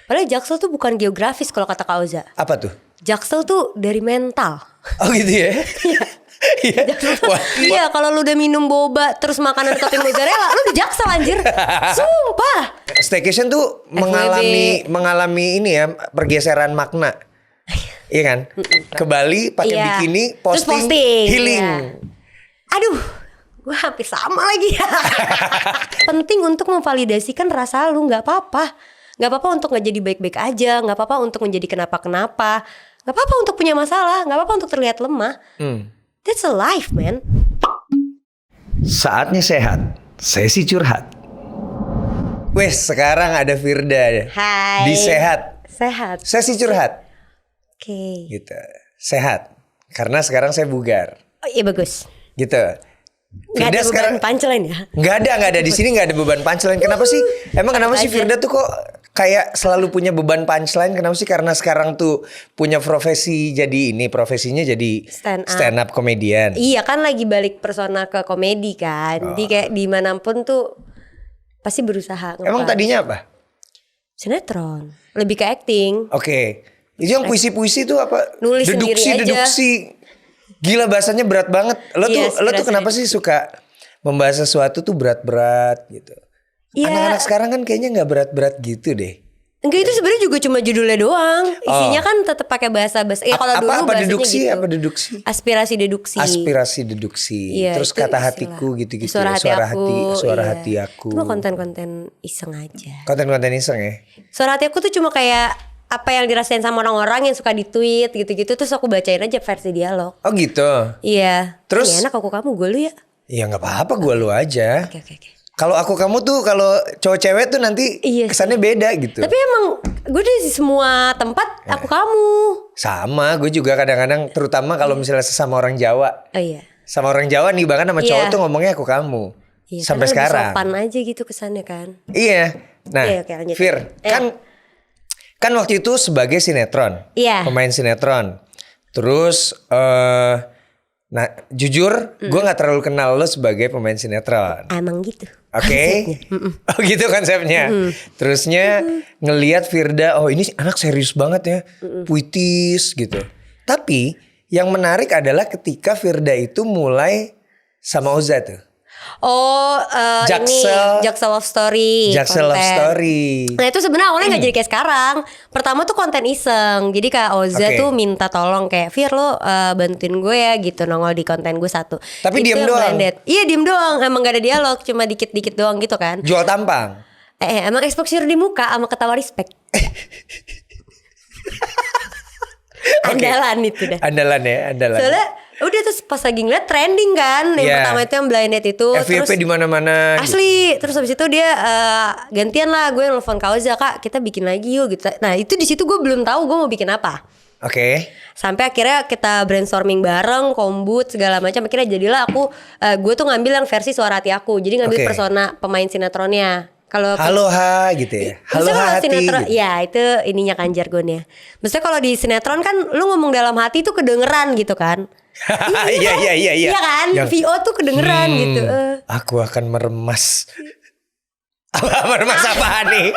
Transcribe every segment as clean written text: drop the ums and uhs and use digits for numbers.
Padahal Jaksel tuh bukan geografis kalau kata Kak Oza. Apa tuh? Jaksel tuh dari mental. Oh gitu ya? Iya. Iya, kalau lu udah minum boba terus makanan topping mozzarella, lu di Jaksel anjir. Sumpah. Staycation tuh mengalami ini ya, pergeseran makna. Iya kan? Ke Bali pakai bikini, Terus posting healing. Iya. Aduh, gue hampir sama lagi. Penting untuk memvalidasikan rasa lu, nggak apa-apa. Nggak apa-apa untuk nggak jadi baik-baik aja, nggak apa-apa untuk menjadi kenapa-kenapa, nggak apa-apa untuk punya masalah, nggak apa-apa untuk terlihat lemah. That's a life, man. Saatnya sehat, sesi curhat. Wes, sekarang ada Firda. Hai. Di sehat. Sehat. Sesi curhat. Oke. Gitu. Sehat. Karena sekarang saya bugar. Oh iya bagus. Gitu. Gak ada beban punchline ya? Gak ada di sini nggak ada beban punchline. Kenapa sih? Emang kenapa sih Firda tuh kok kayak selalu punya beban punchline? Kenapa sih? Karena sekarang tuh punya profesi jadi ini, profesinya jadi stand up komedian. Iya kan lagi balik persona ke komedi kan. Jadi kayak dimanapun tuh pasti berusaha. Emang tadinya apa? Sinetron. Lebih ke acting. Oke. Itu yang puisi-puisi tuh apa? Nulis sendiri aja. Deduksi. Gila bahasanya berat banget. Lo tuh kenapa sih suka membahas sesuatu tuh berat-berat gitu? Ya. Anak-anak sekarang kan kayaknya nggak berat-berat gitu deh. Enggak, itu sebenarnya juga cuma judulnya doang. Isinya kan tetap pakai bahasa-bahasa. Ya kalau dulu bahasanya deduksi, gitu. Apa deduksi? Aspirasi deduksi. Aspirasi deduksi. Iya, terus kata hatiku gitu-gitu. Suara hati aku. Cuma konten-konten iseng aja. Konten-konten iseng ya. Suara hati aku tuh cuma kayak apa yang dirasain sama orang-orang yang suka di-tweet gitu-gitu, terus aku bacain aja versi dialog. Oh gitu. Iya. Terus enak aku kamu, gue lu ya. Iya nggak apa-apa, gue lu aja. Oke. Kalau aku kamu tuh kalau cowok cewek tuh nanti kesannya beda gitu. Tapi emang gue di semua tempat aku kamu. Sama, gue juga kadang-kadang terutama kalau misalnya sesama orang Jawa. Oh iya. Sama orang Jawa nih bahkan sama cowok tuh ngomongnya aku kamu. Iya, sampai sekarang. Sopan aja gitu kesannya kan. Iya. Nah, Fir, kan waktu itu sebagai sinetron. Iya. Pemain sinetron. Terus nah jujur gue gak terlalu kenal lo sebagai pemain sinetron. Emang gitu. Oke. Oh gitu konsepnya. Terusnya ngelihat Firda, oh ini anak serius banget ya. Puitis gitu. Tapi yang menarik adalah ketika Firda itu mulai sama Oza tuh. Oh Jaksel, ini Jaksel Love Story. Jaksel Love Story. Nah itu sebenarnya awalnya gak jadi kayak sekarang. Pertama tuh konten iseng. Jadi Kak Oza tuh minta tolong kayak Fir lo bantuin gue ya gitu, nongol di konten gue satu. Tapi diem doang. Iya diem doang. Emang gak ada dialog, cuma dikit-dikit doang gitu kan. Jual tampang. Emang exposure di muka sama ketawa respect. Andalan itu dah. Andalan ya, andalan. Soalnya udah terus pas lagi ngeliat trending kan. Yang pertama itu yang blind date itu. FYP di mana-mana. Asli. Gitu. Terus habis itu dia gantian lah, gue nelfon Kak Oza, Kak kita bikin lagi yuk gitu. Nah itu di situ gue belum tahu gue mau bikin apa. Oke. Sampai akhirnya kita brainstorming bareng, kombut segala macam. Akhirnya jadilah gue tuh ngambil yang versi suara hati aku. Jadi ngambil persona pemain sinetronnya. Kalau halo ha gitu ya. Halo ha hati. Sinetron, gitu. Ya itu ininya kan jargonnya. Maksudnya kalau di sinetron kan lu ngomong dalam hati tuh kedengeran gitu kan. Iya. Iya kan? VO tuh kedengeran gitu. Aku akan meremas. Meremas apaan nih?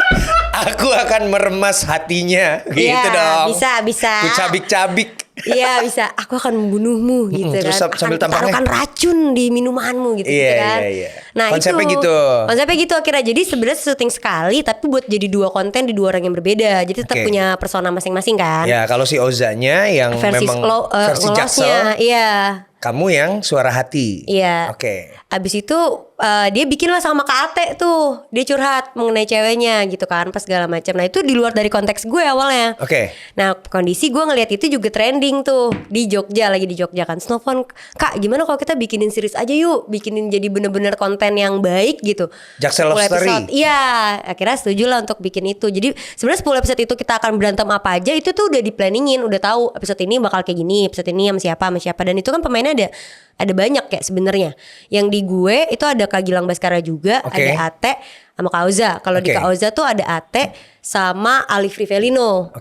Aku akan meremas hatinya gitu ya, dong. Bisa. Ku cabik-cabik. Iya bisa. Aku akan membunuhmu gitu terus kan. Sambil taruhkan racun di minumanmu gitu, kan. Iya. Nah konsepnya itu, gitu. Konsepnya gitu akhirnya. Jadi sebenarnya syuting sekali, tapi buat jadi dua konten di dua orang yang berbeda. Jadi tetap punya persona masing-masing kan. Ya kalau si Ozanya yang versi memang versi Jaksel. Iya. Kamu yang suara hati. Iya. Oke. Abis itu dia bikin lah sama Kak Ate tuh. Dia curhat mengenai ceweknya gitu kan, pas segala macam. Nah itu di luar dari konteks gue awalnya. Oke. Nah kondisi gue ngelihat itu juga trending tuh di Jogja, lagi di Jogja kan. Snowphone, Kak gimana kalau kita bikinin series aja yuk, bikinin jadi bener-bener konten yang baik gitu. Jaksel Love Story. Iya, akhirnya setuju lah untuk bikin itu. Jadi sebenarnya 10 episode itu kita akan berantem apa aja itu tuh udah di-planningin, udah tahu episode ini bakal kayak gini, episode ini sama siapa, dan itu kan pemainnya ada banyak kayak sebenarnya. Yang di gue itu ada Kak Gilang Baskara juga, ada Ate sama Kak Oza. Kalau di Kak Oza tuh ada Ate sama Alif Rivelino.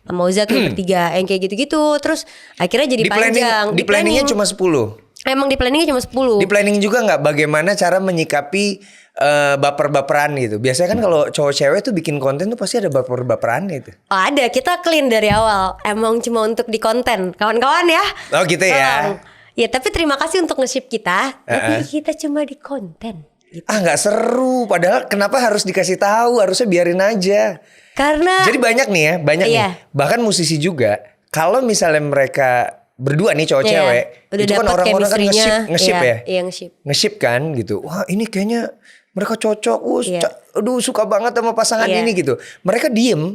Sama Oza tuh bertiga yang kayak gitu-gitu. Terus akhirnya jadi panjang. Di planningnya cuma 10. Emang di planningnya cuma 10. Di planning juga nggak bagaimana cara menyikapi baper-baperan gitu. Biasanya kan kalau cowok cewek tuh bikin konten tuh pasti ada baper-baperan gitu. Oh, ada, kita clean dari awal. Emang cuma untuk di konten, kawan-kawan ya. Oh gitu ya. Tolong. Ya tapi terima kasih untuk nge-ship kita. Tapi kita cuma di konten. Gitu. Ah nggak seru. Padahal kenapa harus dikasih tahu? Harusnya biarin aja. Karena Jadi banyak nih ya, banyak nih. Bahkan musisi juga. Kalau misalnya mereka berdua nih cowok cewek, udah itu kan dapet orang-orang kan nge-ship iya, ya. Iya, nge-ship. Nge-ship kan gitu. Wah ini kayaknya mereka cocok. Aduh suka banget sama pasangan ini gitu. Mereka diem.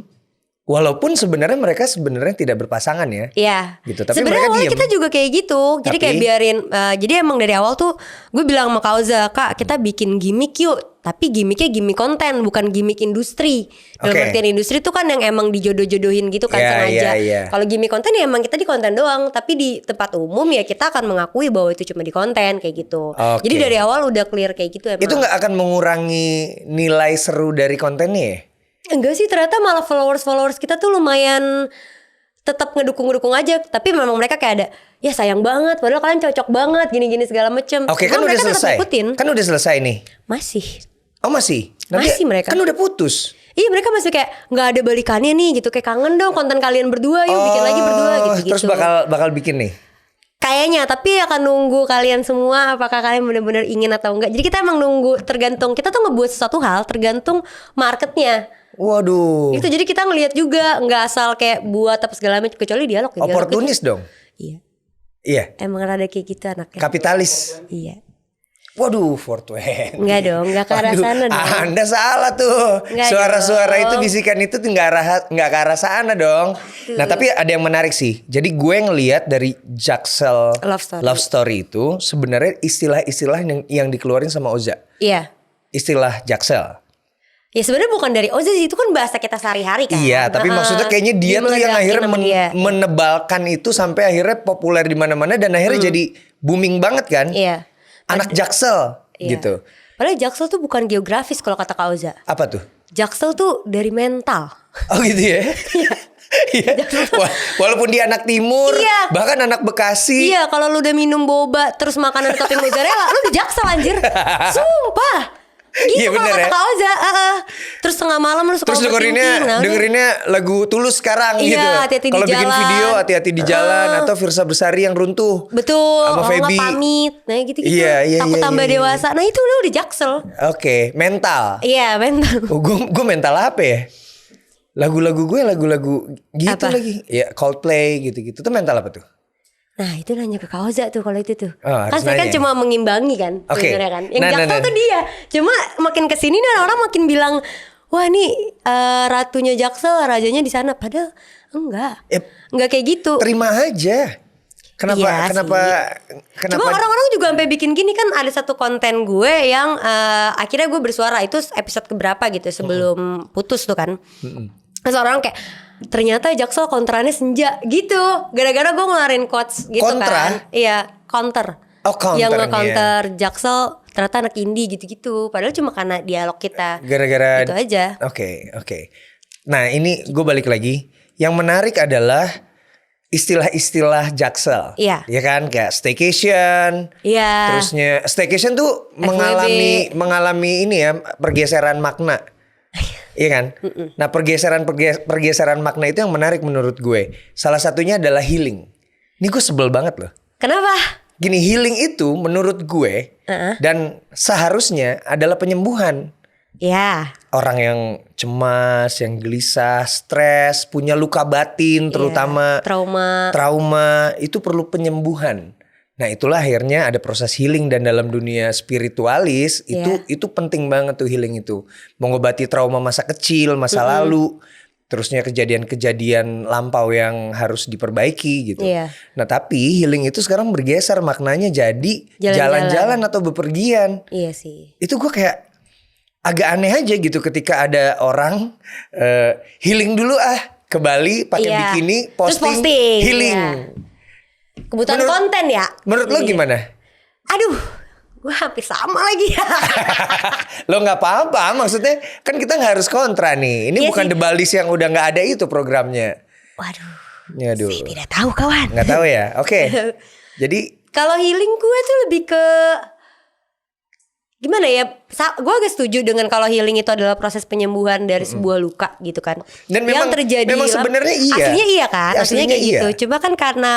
Walaupun sebenarnya mereka tidak berpasangan ya. Iya. Gitu. Tapi sebenarnya mereka awalnya diem. kita juga kayak gitu. Jadi kayak biarin. Jadi emang dari awal tuh gue bilang sama Kauza, Kak kita bikin gimmick yuk. Tapi gimmicknya gimmick konten, bukan gimmick industri. Dalam artian industri tuh kan yang emang dijodoh-jodohin gitu kan sengaja. Kalau gimmick konten ya emang kita di konten doang. Tapi di tempat umum ya kita akan mengakui bahwa itu cuma di konten kayak gitu. Jadi dari awal udah clear kayak gitu emang. Itu gak akan mengurangi nilai seru dari kontennya ya? Enggak sih, ternyata malah followers kita tuh lumayan tetap ngedukung aja. Tapi memang mereka kayak ada, ya sayang banget padahal kalian cocok banget gini-gini segala macem. Oke, kan udah selesai. Kan udah selesai nih. Masih. Oh masih? Masih mereka. Kan udah putus. Iya mereka masih kayak nggak ada balikannya nih gitu. Kayak kangen dong konten kalian berdua, yuk bikin lagi berdua gitu. Terus bakal bikin nih? Kayaknya, tapi akan nunggu kalian semua apakah kalian benar-benar ingin atau enggak. Jadi kita emang nunggu, tergantung, kita tuh ngebuat sesuatu hal tergantung marketnya. Waduh. Itu jadi kita ngelihat juga, nggak asal kayak buat apa segala macam, kecuali dialog. Oportunis dong. Iya. Iya. Emang rada kayak gitu anaknya. Kapitalis. Iya. Waduh, 420. Enggak dong, enggak ke arah sana dong. Anda salah tuh. Suara-suara itu, bisikan itu tuh enggak ke arah sana dong. Nah, tapi ada yang menarik sih. Jadi gue ngelihat dari Jaksel Love Story itu sebenarnya istilah-istilah yang dikeluarin sama Oza. Iya. Istilah Jaksel. Ya sebenarnya bukan dari Oza sih, itu kan bahasa kita sehari-hari kan. Iya, tapi maksudnya kayaknya dia tuh yang akhirnya menebalkan itu sampai akhirnya populer di mana-mana dan akhirnya jadi booming banget kan. Iya. Anak Jaksel gitu. Padahal Jaksel tuh bukan geografis kalau kata Kak Oza. Apa tuh? Jaksel tuh dari mental. Oh gitu ya? Iya. Walaupun dia anak timur, bahkan anak Bekasi. Iya, kalau lu udah minum boba terus makanan topping mozzarella, lu di Jaksel anjir. Sumpah. Gitu iya bener ya. Kak Oza, terus tengah malam lu suka terus dengerinnya lagu Tulus sekarang gitu. Kalau bikin video hati-hati di jalan atau Firsa Bersari yang runtuh. Betul. Sama Feby. Pamit. Nah gitu-gitu. Iya, takut tambah dewasa. Nah itu udah di Jaksel. Oke, mental. Iya, mental. Gue mental apa ya? Lagu-lagu gue lagu-lagu gitu apa? Lagi. Ya Coldplay gitu-gitu. Tuh mental apa tuh? Nah itu nanya ke Kak Oza tuh kalau itu tuh. Kan saya kan cuma mengimbangi kan. Sebenarnya kan. Yang Jaksel tuh dia. Cuma makin kesini nih orang makin bilang, wah nih ratunya Jaksel, rajanya di sana. Padahal enggak. Enggak kayak gitu. Terima aja. Kenapa? Cuma orang-orang juga sampai bikin gini kan, ada satu konten gue yang akhirnya gue bersuara, itu episode keberapa gitu sebelum putus tuh kan. Terus orang kayak, ternyata Jaksel kontranya senja gitu. Gara-gara gue ngeluarin quotes gitu kan. Iya, counter. Oh, counter. Yang nge-counter Jaksel ternyata anak indie gitu-gitu. Padahal cuma karena dialog kita. Gara-gara itu aja. Oke. Nah, ini gue balik lagi. Yang menarik adalah istilah-istilah Jaksel. Iya. Ya kan, kayak staycation. Iya. Terusnya staycation tuh mengalami ini ya, pergeseran makna. Iya kan? Nah, pergeseran makna itu yang menarik menurut gue. Salah satunya adalah healing. Ini gue sebel banget loh. Kenapa? Gini, healing itu menurut gue dan seharusnya adalah penyembuhan. Ya. Orang yang cemas, yang gelisah, stres, punya luka batin terutama trauma itu perlu penyembuhan. Nah, itulah akhirnya ada proses healing, dan dalam dunia spiritualis itu penting banget tuh healing itu. Mengobati trauma masa kecil, masa lalu, terusnya kejadian-kejadian lampau yang harus diperbaiki gitu. Nah, tapi healing itu sekarang bergeser maknanya jadi jalan-jalan atau bepergian. Iya sih. Itu gue kayak agak aneh aja gitu ketika ada orang healing dulu ke Bali pakai bikini, posting healing. Kebutuhan konten ya. Menurut lo gimana? Aduh, gue hampir sama lagi. Lo nggak apa-apa, maksudnya kan kita nggak harus kontra nih. Ini bukan The Baldis yang udah nggak ada itu programnya. Waduh. Saya tidak tahu kawan. Nggak tahu ya. Oke. Jadi kalau healing gue tuh lebih ke gimana ya, gue agak setuju dengan kalau healing itu adalah proses penyembuhan dari sebuah luka gitu kan. Dan yang terjadi memang sebenarnya iya. aslinya iya kan, Ya, aslinya kayak iya. gitu. Cuma kan karena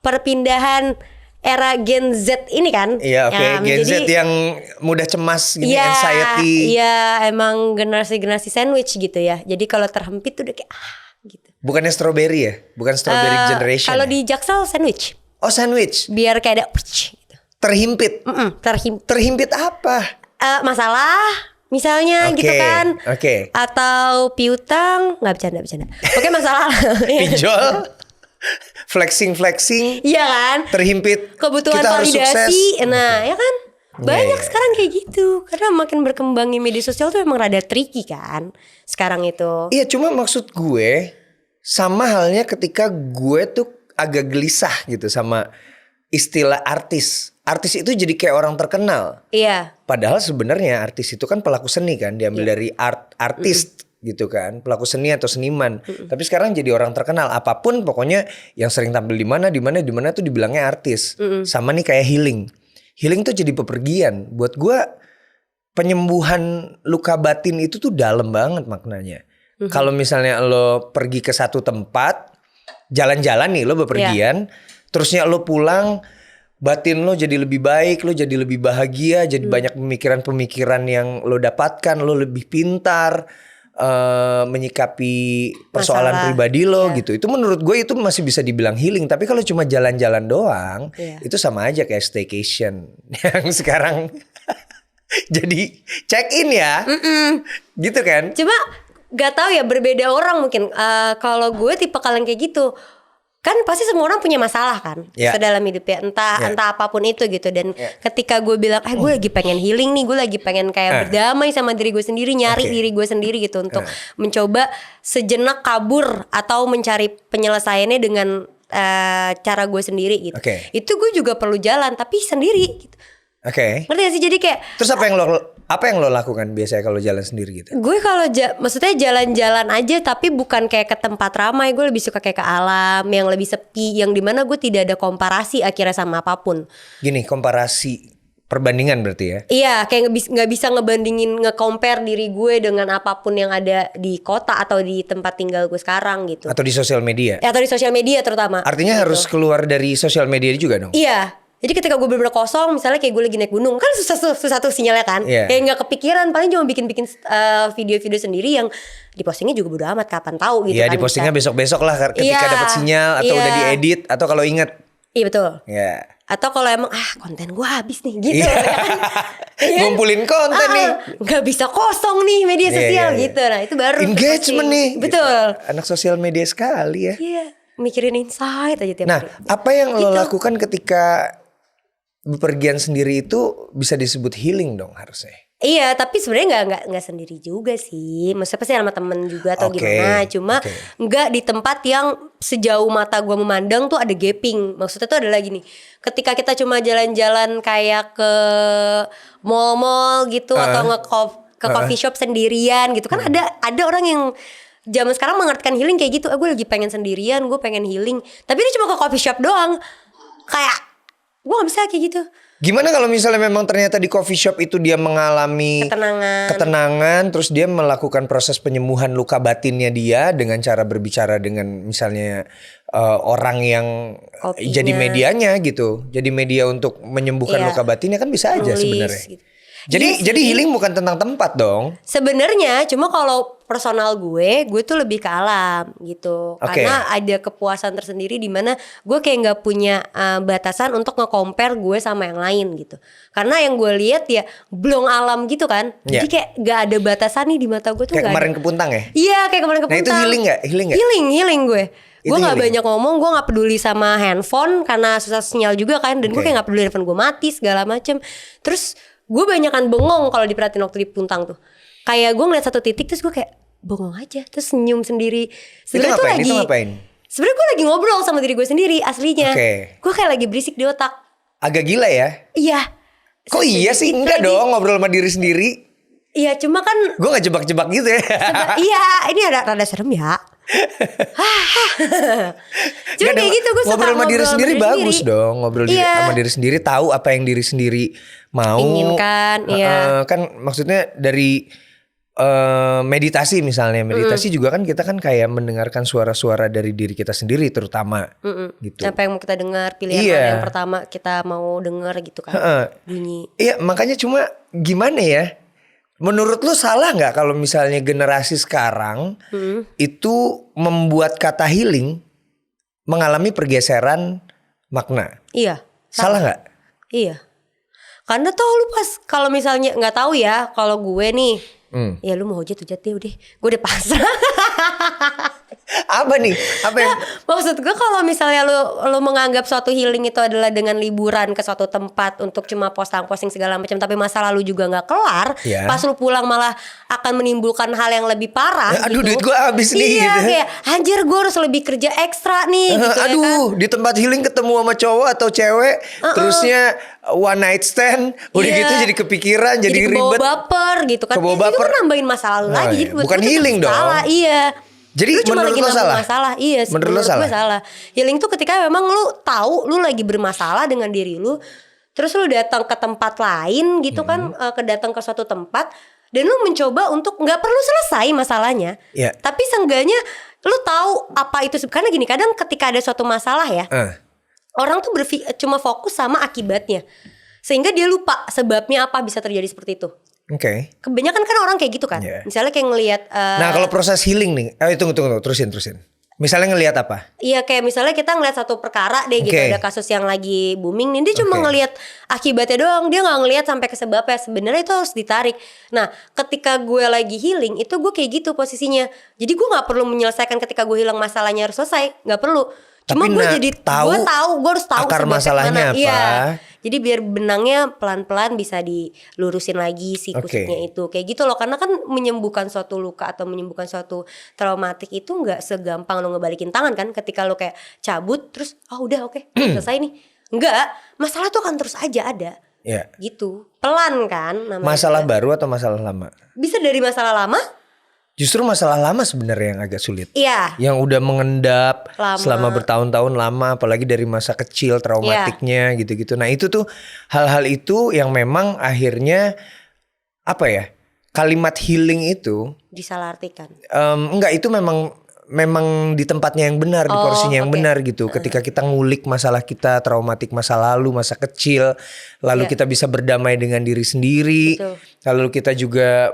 perpindahan era Gen Z ini kan, Iya, oke. Gen Z yang mudah cemas gini, ya, anxiety. Iya, emang generasi sandwich gitu ya. Jadi kalau terhempit tuh udah kayak gitu. Bukannya strawberry ya? Bukan strawberry generation. Kalau ya? di Jaksel sandwich. Oh, sandwich. Biar kayak ada gitu. Terhimpit. Terhimpit apa? Masalah misalnya Oke, gitu kan. oke. Atau piutang, nggak bercanda. Oke, masalah. Pinjol. Flexing. Iya kan? Terhimpit. Kebutuhan Kita harus validasi. sukses. Nah, ya kan? Banyak Iya. sekarang kayak gitu. Karena makin berkembangnya media sosial tuh emang rada tricky kan sekarang itu. Iya, cuma maksud gue sama halnya ketika gue tuh agak gelisah gitu sama istilah artis. Artis itu jadi kayak orang terkenal. Iya. Padahal sebenarnya artis itu kan pelaku seni kan, diambil dari artis gitu kan, pelaku seni atau seniman. Tapi sekarang jadi orang terkenal, apapun pokoknya yang sering tampil di mana tuh dibilangnya artis. Sama nih kayak healing. Healing tuh jadi bepergian. Buat gue penyembuhan luka batin itu tuh dalam banget maknanya. Kalau misalnya lo pergi ke satu tempat, jalan-jalan nih lo bepergian, terusnya lo pulang, batin lo jadi lebih baik, lo jadi lebih bahagia, jadi banyak pemikiran-pemikiran yang lo dapatkan, lo lebih pintar menyikapi persoalan Masalah, pribadi lo gitu. Itu menurut gue itu masih bisa dibilang healing. Tapi kalau cuma jalan-jalan doang, itu sama aja kayak staycation yang sekarang jadi check in ya, gitu kan? Cuma gak tahu ya, berbeda orang mungkin. Kalau gue tipe kalian kayak gitu, kan pasti semua orang punya masalah kan dalam hidupnya, entah apapun itu gitu. Dan ketika gue bilang gue lagi pengen healing nih, gue lagi pengen kayak berdamai sama diri gue sendiri, nyari diri gue sendiri gitu, untuk mencoba sejenak kabur atau mencari penyelesaiannya dengan cara gue sendiri gitu. Itu gue juga perlu jalan, tapi sendiri gitu. Ngerti gak sih? Jadi kayak terus apa yang lo lakukan biasanya kalau jalan sendiri gitu? Gue kalau maksudnya jalan-jalan aja, tapi bukan kayak ke tempat ramai. Gue lebih suka kayak ke alam yang lebih sepi, yang dimana gue tidak ada komparasi akhirnya sama apapun. Gini, komparasi perbandingan berarti ya? Iya, kayak nggak bisa ngebandingin, nge-compare diri gue dengan apapun yang ada di kota atau di tempat tinggal gue sekarang gitu. Atau di sosial media? Atau di sosial media terutama. Artinya gitu. harus keluar dari sosial media juga dong? Iya. Jadi ketika gue bener-bener kosong, misalnya kayak gue lagi naik gunung, kan susah tuh sinyalnya kan. Kayak gak kepikiran, paling cuma bikin video-video sendiri yang dipostingnya juga bodo amat, kapan tahu gitu kan. Iya, dipostingnya besok-besok lah ketika dapat sinyal atau udah diedit atau kalau inget. Iya betul. Iya. Atau kalau emang konten gue habis nih gitu ya kan. Ngumpulin konten nih. Gak bisa kosong nih media sosial gitu. Nah itu baru engagement nih. Betul. Gitu. Anak sosial media sekali ya. Iya, mikirin insight aja tiap hari. Apa yang lo lakukan ketika bepergian sendiri itu bisa disebut healing dong harusnya? Iya, tapi sebenarnya nggak sendiri juga sih. Maksudnya pasti sama temen juga atau gimana. Cuma nggak di tempat yang sejauh mata gue memandang tuh ada gaping. Maksudnya tuh adalah gini, ketika kita cuma jalan-jalan kayak ke mall-mall gitu atau ke coffee shop sendirian gitu kan, ada orang yang zaman sekarang mengartikan healing kayak gitu. Gue lagi pengen sendirian, gue pengen healing. Tapi dia cuma ke coffee shop doang. Kayak gue gak bisa kayak gitu. Gimana kalau misalnya memang ternyata di coffee shop itu dia mengalami ketenangan, terus dia melakukan proses penyembuhan luka batinnya dia dengan cara berbicara dengan misalnya orang yang jadi medianya gitu, jadi media untuk menyembuhkan luka batinnya, kan bisa aja sebenarnya. Gitu. Jadi healing bukan tentang tempat dong. Sebenarnya cuma kalau personal gue tuh lebih ke alam gitu. Karena ada kepuasan tersendiri di mana gue kayak nggak punya batasan untuk nge-compare gue sama yang lain gitu. Karena yang gue lihat ya belum alam gitu kan. Jadi kayak nggak ada batasan nih di mata gue tuh. Kayak kemarin ke Puntang ya? Iya, kayak kemarin ke Puntang. Nah itu healing nggak? Healing gue. Gue gak banyak ngomong, gue gak peduli sama handphone karena susah sinyal juga kan. Dan gue kayak gak peduli handphone gue mati segala macem. Terus gue banyakan bengong kalau diperhatiin waktu di Puntang tuh. Kayak gue ngeliat satu titik terus gue kayak bengong aja, terus senyum sendiri. Sebenarnya itu ngapain? Sebenarnya gue lagi ngobrol sama diri gue sendiri aslinya. Gue kayak lagi berisik di otak. Agak gila ya? Iya. Kok iya sih? Enggak dong, ngobrol sama diri sendiri. Iya cuma kan Gue gak jebak-jebak gitu ya. iya ini rada serem ya. Cuma Nggak, kayak gitu gue suka ngobrol sama diri sendiri sama bagus dong. Ngobrol Iya. sama diri sendiri, tahu apa yang diri sendiri mau. Inginkan, iya. Kan maksudnya dari meditasi misalnya. Meditasi juga kan kita kan kayak mendengarkan suara-suara dari diri kita sendiri terutama. Gitu. Apa yang mau kita dengar, pilihan Iya. mana yang pertama kita mau dengar gitu kan. Bunyi. Iya makanya cuma gimana ya? Menurut lu salah nggak kalau misalnya generasi sekarang itu membuat kata healing mengalami pergeseran makna? Iya. Salah nggak? Iya. Karena tuh lu pas kalau misalnya nggak tahu ya, kalau gue nih, ya lu mau hujat deh udah, gue udah pasrah. Apa nih? Apa yang Maksud gue kalau misalnya lu menganggap suatu healing itu adalah dengan liburan ke suatu tempat untuk cuma posting segala macam, tapi masa lalu juga nggak kelar, Ya. pas lu pulang malah akan menimbulkan hal yang lebih parah. Ya, aduh, gitu. duit gue habis nih, Iya, gitu. kayak anjir gue harus lebih kerja ekstra nih. Gitu, ya kan? aduh, di tempat healing ketemu sama cowok atau cewek, terusnya one night stand, udah Iya. gitu jadi kepikiran, jadi kebawa ribet. baper gitu kan. Kebawa Itu kan baper. nambahin masalah lu Oh, lagi. iya. Jadi buat Bukan gue tuh healing dong. salah, iya. Jadi Lu cuma menurut lagi lo nambah salah? masalah. Iya, Menurut lo gue salah? salah. Healing tuh ketika memang lu tahu lu lagi bermasalah dengan diri lu, terus lu datang ke tempat lain gitu kan, datang ke suatu tempat dan lu mencoba untuk nggak perlu selesai masalahnya. Iya. Tapi seenggaknya lu tahu apa itu, karena gini, kadang ketika ada suatu masalah ya, orang tuh cuma fokus sama akibatnya. Sehingga dia lupa sebabnya apa bisa terjadi seperti itu. Oke. Kebanyakan kan orang kayak gitu kan. Iya. Misalnya kayak ngelihat Nah kalau proses healing nih, tunggu, terusin. Misalnya ngelihat apa? iya kayak misalnya kita ngelihat satu perkara deh gitu, Oke. ada kasus yang lagi booming nih, dia cuma Oke. ngelihat akibatnya doang, dia nggak ngelihat sampai ke sebabnya. Sebenarnya itu harus ditarik. Nah, ketika gue lagi healing itu gue kayak gitu posisinya. Jadi gue nggak perlu menyelesaikan ketika gue hilang masalahnya harus selesai, nggak perlu. Cuma Tapi gue nah, jadi tahu gue harus tahu akar sebabnya masalahnya mana. apa. Iya. Jadi biar benangnya pelan-pelan bisa dilurusin lagi si Oke. kusutnya itu. Kayak gitu loh. Karena kan menyembuhkan suatu luka atau menyembuhkan suatu traumatik itu gak segampang lo ngebalikin tangan kan. Ketika lo kayak cabut terus udah oke, selesai nih. Enggak, masalah tuh akan terus aja ada. Ya. Gitu. Pelan kan namanya. Masalah baru atau masalah lama? Bisa dari masalah lama. Justru masalah lama sebenarnya yang agak sulit. Iya. Yang udah mengendap Lama. selama bertahun-tahun lama, apalagi dari masa kecil traumatiknya gitu-gitu. Nah itu tuh hal-hal itu yang memang akhirnya apa ya, kalimat healing itu Disalahartikan. enggak, itu memang di tempatnya yang benar, di porsinya yang oke. benar gitu. Ketika kita ngulik masalah kita, traumatik masa lalu, masa kecil, lalu Iya. kita bisa berdamai dengan diri sendiri. Betul. Lalu kita juga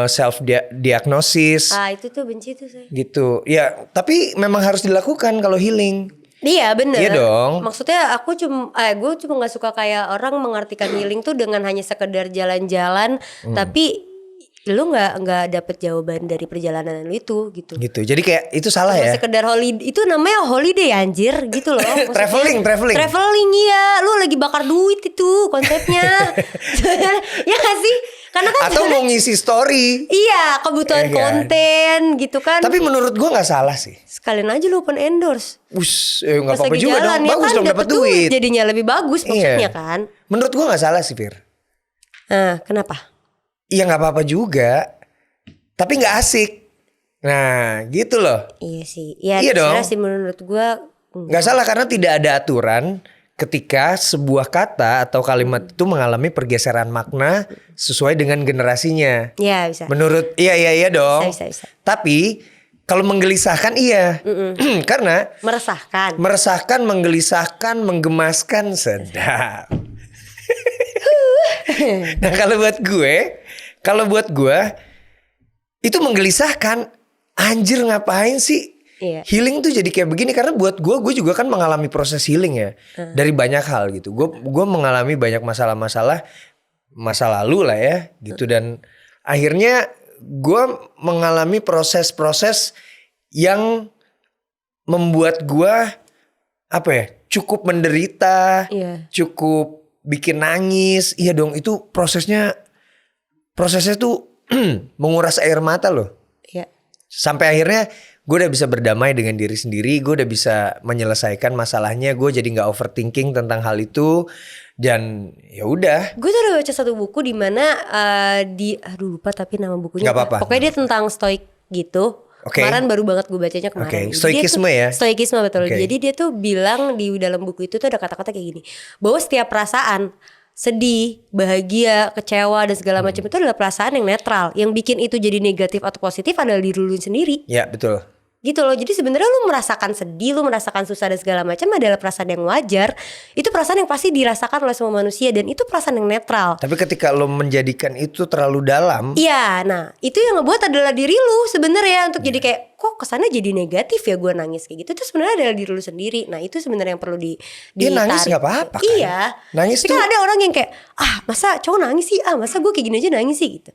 self diagnosis Itu tuh benci tuh saya. gitu. Ya, tapi memang harus dilakukan kalau healing. Iya bener. Iya dong. Maksudnya gue cuma nggak suka kayak orang mengartikan healing tuh dengan hanya sekedar jalan-jalan, tapi lu nggak dapet jawaban dari perjalanan lu itu gitu. Gitu. Jadi kayak itu salah Cuma ya. sekedar holiday, itu namanya holiday anjir gitu loh. Maksudnya, Traveling. Traveling iya, lu lagi bakar duit itu konsepnya. Ya gak sih? Karena kan Atau mau ngisi story. iya kebutuhan Iya kan? konten gitu kan. Tapi menurut gua nggak salah sih. Sekalian aja lu open endorse. Nggak Pas apa-apa lagi juga jalan, dong. ya Bagus kan, dong dapat duit. Jadinya lebih bagus maksudnya kan. Menurut gua nggak salah sih, Fir. Nah, kenapa? Iya nggak apa-apa juga. Tapi nggak asik. Nah, gitu loh. Iya sih. Ya, Iya dong. sih menurut gua. Nggak salah karena tidak ada aturan ketika sebuah kata atau kalimat itu mengalami pergeseran makna sesuai dengan generasinya. Ya bisa. Menurut iya dong. Bisa. Tapi kalau menggelisahkan iya. Karena Meresahkan, menggelisahkan, menggemaskan sedap. Nah, kalau buat gue itu menggelisahkan. Anjir ngapain sih? Iya. Healing tuh jadi kayak begini karena buat gue juga kan mengalami proses healing ya dari banyak hal gitu. Gue mengalami banyak masalah-masalah masa lalu lah ya gitu dan akhirnya gue mengalami proses-proses yang membuat gue apa ya cukup menderita, Iya. cukup bikin nangis. Iya dong itu prosesnya tuh menguras air mata loh. Iya. Sampai akhirnya gue udah bisa berdamai dengan diri sendiri. Gue udah bisa menyelesaikan masalahnya. Gue jadi gak overthinking tentang hal itu. Dan ya udah. Gue tuh udah baca satu buku di mana aduh lupa tapi nama bukunya. Gak apa-apa. Pokoknya dia tentang stoik gitu. Kemarin baru banget gue bacanya kemarin. Stoikisme ya. Stoikisme betul. Jadi dia tuh bilang di dalam buku itu tuh ada kata-kata kayak gini. Bahwa setiap perasaan sedih, bahagia, kecewa dan segala macam itu adalah perasaan yang netral. Yang bikin itu jadi negatif atau positif adalah diri lu sendiri. Ya betul. Gitu loh. Jadi sebenarnya lu merasakan sedih, lu merasakan susah dan segala macam adalah perasaan yang wajar. Itu perasaan yang pasti dirasakan oleh semua manusia dan itu perasaan yang netral. Tapi ketika lu menjadikan itu terlalu dalam, iya, nah itu yang ngebuat adalah diri lu sebenarnya untuk jadi kayak kok kesannya jadi negatif ya gue nangis kayak gitu. Itu sebenarnya adalah diri lu sendiri. Nah itu sebenarnya yang perlu dia nangis nggak apa-apa kan? Iya. Nangis tapi kan ada orang yang kayak masa cowok nangis sih, masa gue kayak gini aja nangis sih gitu.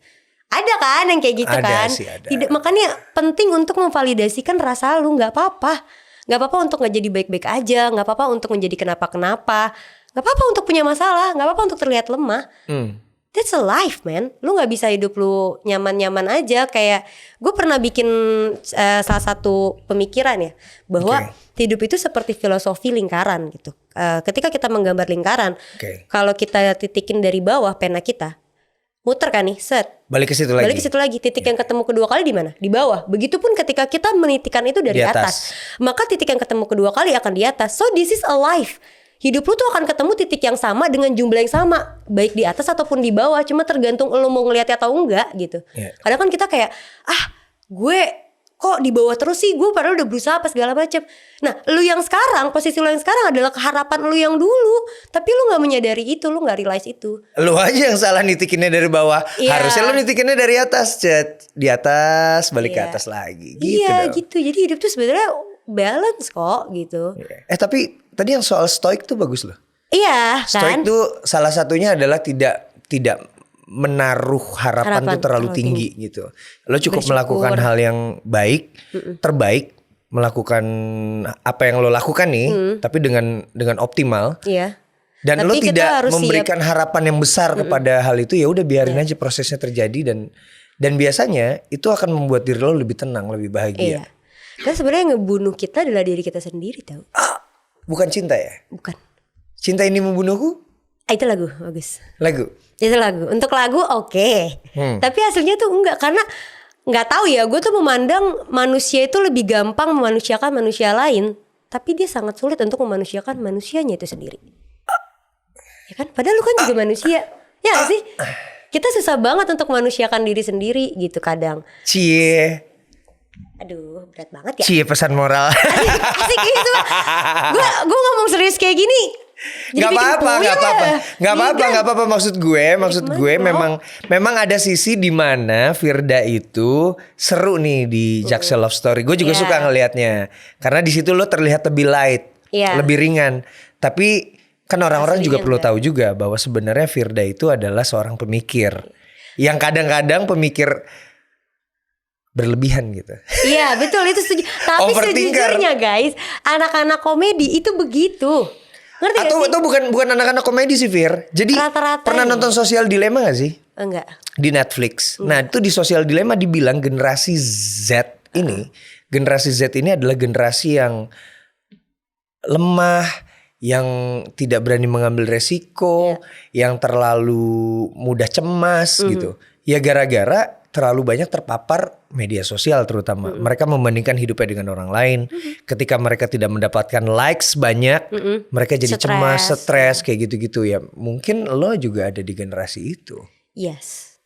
Ada kan yang kayak gitu ada kan. Sih, ada. Tidak, makanya penting untuk memvalidasikan rasa lu. Gak apa-apa. Gak apa-apa untuk gak jadi baik-baik aja. Gak apa-apa untuk menjadi kenapa-kenapa. Gak apa-apa untuk punya masalah. Gak apa-apa untuk terlihat lemah. That's a life man. Lu gak bisa hidup lu nyaman-nyaman aja. Kayak gue pernah bikin salah satu pemikiran ya. Bahwa hidup itu seperti filosofi lingkaran gitu. Ketika kita menggambar lingkaran, kalau kita titikin dari bawah pena kita, muter kan nih, set. Balik ke situ lagi. Titik yang ketemu kedua kali di mana? Di bawah. Begitupun ketika kita menitikan itu dari atas. Maka titik yang ketemu kedua kali akan di atas. So this is a life. Hidup lu tuh akan ketemu titik yang sama dengan jumlah yang sama, baik di atas ataupun di bawah. Cuma tergantung lu mau ngeliatnya atau enggak gitu. Kadang kan kita kayak gue kok di bawah terus sih, gue padahal udah berusaha apa segala macam. Nah, lu yang sekarang, posisi lu yang sekarang adalah keharapan lu yang dulu, tapi lu nggak menyadari itu, lu nggak realize itu. Lu aja yang salah nitikinnya dari bawah. Harusnya lu nitikinnya dari atas, di atas balik ke atas lagi. Gitu dong. Gitu. Jadi hidup tuh sebenarnya balance kok gitu. Tapi tadi yang soal stoik tuh bagus loh. Iya, stoik kan? tuh salah satunya adalah tidak menaruh harapan tuh terlalu tinggi gitu. Lo cukup melakukan hal yang baik, terbaik, melakukan apa yang lo lakukan nih, tapi dengan optimal. Iya. Dan tapi lo tidak memberikan harapan yang besar kepada hal itu, ya udah biarin aja prosesnya terjadi dan biasanya itu akan membuat diri lo lebih tenang, lebih bahagia. Iya. Karena sebenarnya yang ngebunuh kita adalah diri kita sendiri, tahu? Bukan cinta ya? Bukan. Cinta ini membunuhku? Itu lagu bagus. Itu lagu. Untuk lagu oke. Tapi hasilnya tuh enggak. Karena gak tahu ya, gue tuh memandang manusia itu lebih gampang memanusiakan manusia lain. Tapi dia sangat sulit untuk memanusiakan manusianya itu sendiri. Ya kan? Padahal lu kan juga manusia. Ya gak sih? Kita susah banget untuk memanusiakan diri sendiri gitu kadang. Cie. Aduh berat banget ya. Cie pesan moral. Asik gitu. Gue ngomong serius kayak gini. Gak apa-apa. Maksud gue memang ada sisi di mana Firda itu seru nih di Jaksel Love Story. Gue juga suka ngelihatnya karena di situ lo terlihat lebih light, lebih ringan. Tapi kan orang-orang juga perlu tahu juga bahwa sebenarnya Firda itu adalah seorang pemikir yang kadang-kadang pemikir berlebihan gitu. Iya betul, itu setuju. Tapi sejujurnya guys, anak-anak komedi itu begitu. Ngerti atau bukan anak-anak komedi sih Fir. Jadi rata-rata pernah nonton Social Dilemma gak sih? Enggak. Di Netflix. Nah itu di Social Dilemma dibilang generasi Z ini, generasi Z ini adalah generasi yang lemah, yang tidak berani mengambil resiko, yang terlalu mudah cemas gitu. Ya gara-gara terlalu banyak terpapar media sosial terutama. Mereka membandingkan hidupnya dengan orang lain. Ketika mereka tidak mendapatkan likes banyak, mereka jadi cemas, stres kayak gitu-gitu ya. Mungkin lo juga ada di generasi itu. Yes.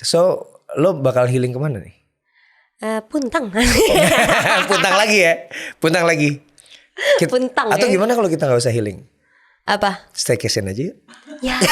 So lo bakal healing kemana nih? Puntang. Puntang lagi ya? Puntang lagi. Puntang atau gimana kalau kita gak usah healing? Apa? Staycation aja yuk. Ya.